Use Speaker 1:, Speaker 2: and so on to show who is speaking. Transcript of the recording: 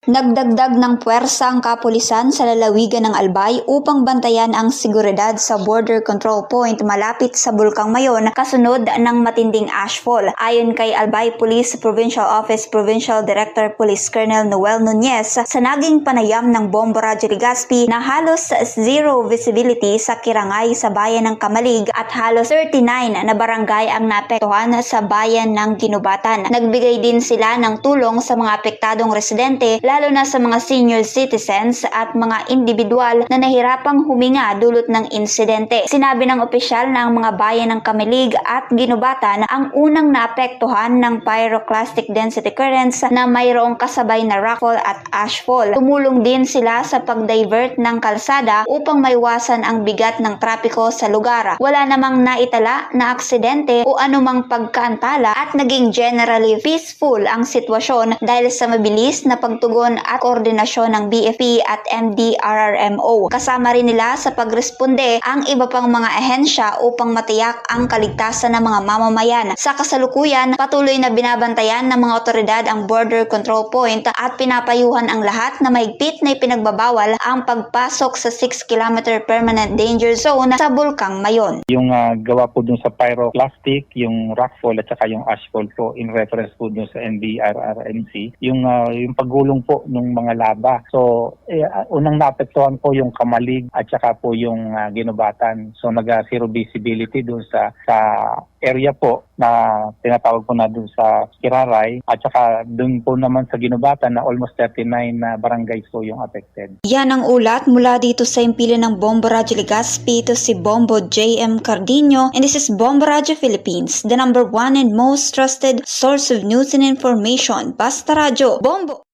Speaker 1: Nagdagdag ng puwersa ang kapulisan sa lalawigan ng Albay upang bantayan ang seguridad sa border control point malapit sa Bulkang Mayon kasunod ng matinding ashfall. Ayon kay Albay Police Provincial Office Provincial Director Police Colonel Noel Nunez, sa naging panayam ng Bombarage Legazpi na halos zero visibility sa Kirangay sa bayan ng Kamalig at halos 39 na barangay ang naapektuhan sa bayan ng Ginubatan. Nagbigay din sila ng tulong sa mga apektadong residente lalo na sa mga senior citizens at mga individual na nahirapang huminga dulot ng insidente. Sinabi ng opisyal na ang mga bayan ng Kamilig at Ginubatan ang unang naapektuhan ng pyroclastic density currents na mayroong kasabay na rockfall at ashfall. Tumulong din sila sa pag-divert ng kalsada upang maiwasan ang bigat ng trapiko sa lugar. Wala namang naitala na aksidente o anumang pagkaantala at naging generally peaceful ang sitwasyon dahil sa mabilis na pagtugon at koordinasyon ng BFP at MDRRMO. Kasama rin nila sa pagresponde ang iba pang mga ahensya upang matiyak ang kaligtasan ng mga mamamayan. Sa kasalukuyan, patuloy na binabantayan ng mga otoridad ang border control point at pinapayuhan ang lahat na mahigpit na ipinagbabawal ang pagpasok sa 6-kilometer permanent danger zone sa Bulkang Mayon.
Speaker 2: Yung gawa po dun sa pyroclastic, yung rockfall at saka yung ashfall po in reference po dun sa NDRRMC, yung paggulong po ng mga laba. So, unang naapektuhan po yung Kamalig at saka po yung Ginubatan. So, nag-zero visibility dun sa area po na tinatawag po na dun sa Kiraray at saka dun po naman sa Ginubatan na almost 39 na barangays po yung affected.
Speaker 1: Yan ang ulat mula dito sa impilan ng Bombarage Legazpi. Ito si Bombo J.M. Cardino and this is Bombarage Philippines, the #1 and most trusted source of news and information. Basta Radyo, Bombo!